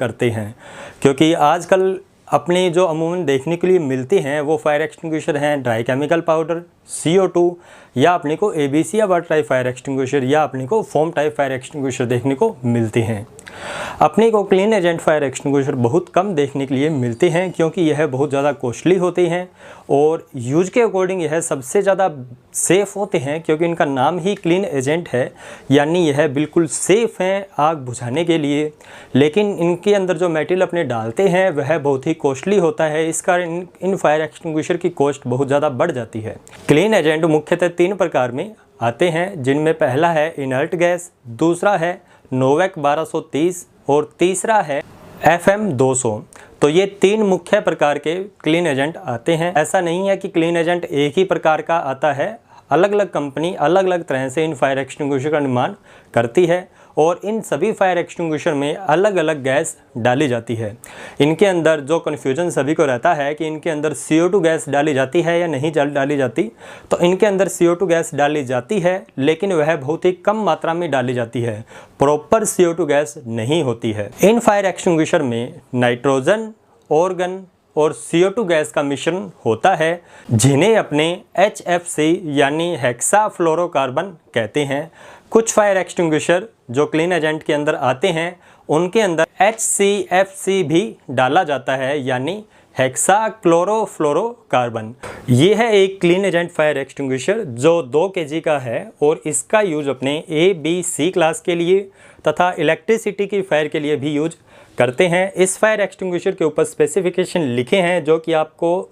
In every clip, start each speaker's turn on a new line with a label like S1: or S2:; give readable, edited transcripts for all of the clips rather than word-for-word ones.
S1: करते हैं, क्योंकि आजकल अपने जो अमूमन देखने के लिए मिलते हैं वो फायर एक्सटिंग्विशर हैं ड्राई केमिकल पाउडर, CO2 या अपने को ABC या वाटर टाइप फायर एक्सटिंग्विशर या अपने को फोम टाइप फायर एक्सटिंग्विशर देखने को मिलते हैं। अपने को क्लीन एजेंट फायर एक्सटिंग्विशर बहुत कम देखने के लिए मिलते हैं, क्योंकि यह बहुत ज़्यादा कॉस्टली होते हैं और यूज के अकॉर्डिंग यह सबसे ज़्यादा सेफ़ होते हैं, क्योंकि इनका नाम ही क्लीन एजेंट है, यानी यह बिल्कुल सेफ़ हैं आग बुझाने के लिए। लेकिन इनके अंदर जो मटेरियल अपने डालते हैं वह बहुत ही कॉस्टली होता है, इस कारण इन फायर एक्सटिंग्विशर की कॉस्ट बहुत ज़्यादा बढ़ जाती है। क्लीन एजेंट मुख्यतः 3 प्रकार में आते हैं, जिनमें पहला है इनर्ट गैस, दूसरा है नोवेक 1230 और तीसरा है FM 200। तो ये 3 मुख्य प्रकार के क्लीन एजेंट आते हैं। ऐसा नहीं है कि क्लीन एजेंट एक ही प्रकार का आता है, अलग अलग कंपनी अलग अलग तरह से इन फायर एक्सटिंग्विशर का निर्माण करती है और इन सभी फायर एक्सटिंग्विशर में अलग अलग गैस डाली जाती है। इनके अंदर जो कन्फ्यूजन सभी को रहता है कि इनके अंदर CO2 गैस डाली जाती है या नहीं डाली जाती, तो इनके अंदर CO2 गैस डाली जाती है, लेकिन वह बहुत ही कम मात्रा में डाली जाती है, प्रॉपर CO2 गैस नहीं होती है। इन फायर एक्सटिंग्विशर में नाइट्रोजन, ऑर्गन और CO2 गैस का मिश्रण होता है, जिन्हें अपने HFC यानी हेक्साफ्लोरोकार्बन कहते हैं। कुछ फायर एक्सटिंग्विशर जो क्लीन एजेंट के अंदर आते हैं उनके अंदर HCFC भी डाला जाता है, यानी हेक्साक्लोरोफ्लोरोकार्बन। ये है एक क्लीन एजेंट फायर एक्सटिंग्विशर जो 2 kg का है और इसका यूज अपने ABC क्लास के लिए तथा इलेक्ट्रिसिटी की फायर के लिए भी यूज करते हैं। इस फायर एक्सटिंग्विशर के ऊपर स्पेसिफिकेशन लिखे हैं जो कि आपको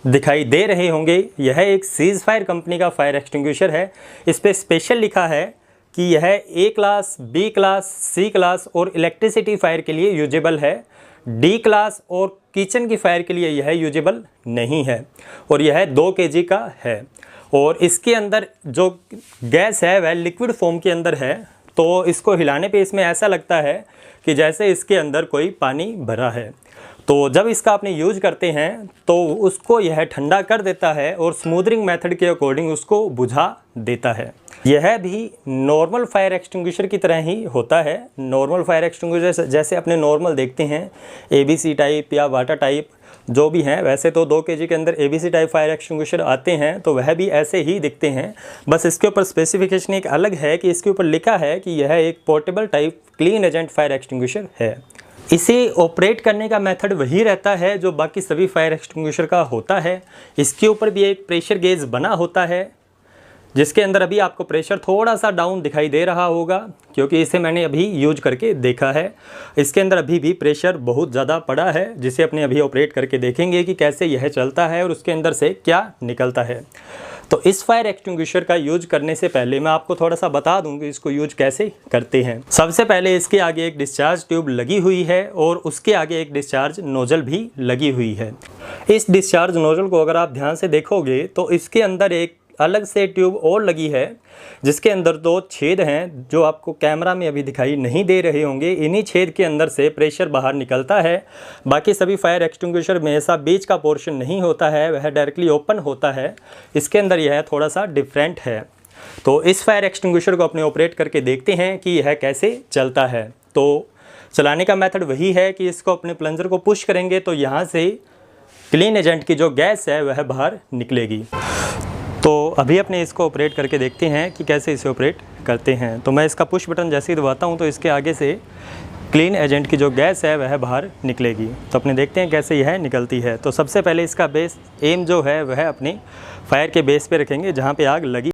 S1: दिखाई दे रहे होंगे। यह एक सीज फायर कंपनी का फायर एक्सटिंग्विशर है। इस पर स्पेशल लिखा है कि यह A class, B class, C class और इलेक्ट्रिसिटी फायर के लिए यूजेबल है। D क्लास और किचन की फायर के लिए यह यूजेबल नहीं है और यह 2 kg का है और इसके अंदर जो गैस है वह लिक्विड फॉर्म के अंदर है। तो इसको हिलाने पे इसमें ऐसा लगता है कि जैसे इसके अंदर कोई पानी भरा है। तो जब इसका आपने यूज करते हैं तो उसको यह ठंडा कर देता है और स्मूदरिंग मेथड के अकॉर्डिंग उसको बुझा देता है। यह भी नॉर्मल फायर एक्सटिंग्विशर की तरह ही होता है। नॉर्मल फायर एक्सटिंग्विशर जैसे अपने नॉर्मल देखते हैं ABC टाइप या वाटर टाइप जो भी हैं, वैसे तो 2 kg के अंदर ABC टाइप फायर एक्सटिंग्विशर आते हैं, तो वह भी ऐसे ही दिखते हैं। बस इसके ऊपर स्पेसिफिकेशन एक अलग है कि इसके ऊपर लिखा है कि यह एक portable type clean agent fire extinguisher है। इसे ऑपरेट करने का मेथड वही रहता है जो बाकी सभी फायर एक्सटिंग्विशर का होता है। इसके ऊपर भी एक प्रेशर गेज बना होता है, जिसके अंदर अभी आपको प्रेशर थोड़ा सा डाउन दिखाई दे रहा होगा, क्योंकि इसे मैंने अभी यूज करके देखा है। इसके अंदर अभी भी प्रेशर बहुत ज़्यादा पड़ा है, जिसे अपने अभी ऑपरेट करके देखेंगे कि कैसे यह चलता है और उसके अंदर से क्या निकलता है। तो इस फायर एक्सटिंग्विशर का यूज करने से पहले मैं आपको थोड़ा सा बता दूं कि इसको यूज कैसे करते हैं। सबसे पहले इसके आगे एक डिस्चार्ज ट्यूब लगी हुई है और उसके आगे एक डिस्चार्ज नोजल भी लगी हुई है। इस डिस्चार्ज नोजल को अगर आप ध्यान से देखोगे तो इसके अंदर एक अलग से ट्यूब और लगी है, जिसके अंदर 2 छेद हैं जो आपको कैमरा में अभी दिखाई नहीं दे रहे होंगे। इन्हीं छेद के अंदर से प्रेशर बाहर निकलता है। बाकी सभी फायर एक्सटिंग्विशर में ऐसा बीच का पोर्शन नहीं होता है, वह डायरेक्टली ओपन होता है। इसके अंदर यह थोड़ा सा डिफरेंट है। तो इस फायर एक्सटिंग्विशर को अपने ऑपरेट करके देखते हैं कि यह कैसे चलता है। तो चलाने का मेथड वही है कि इसको अपने प्लंजर को पुश करेंगे तो यहाँ से क्लीन एजेंट की जो गैस है वह बाहर निकलेगी। तो अभी अपने इसको ऑपरेट करके देखते हैं कि कैसे इसे ऑपरेट करते हैं। तो मैं इसका पुश बटन जैसे ही दबाता हूं तो इसके आगे से क्लीन एजेंट की जो गैस है वह बाहर निकलेगी। तो अपने देखते हैं कैसे यह निकलती है। तो सबसे पहले इसका बेस एम जो है वह अपनी फायर के बेस पे रखेंगे जहां पे आग लगी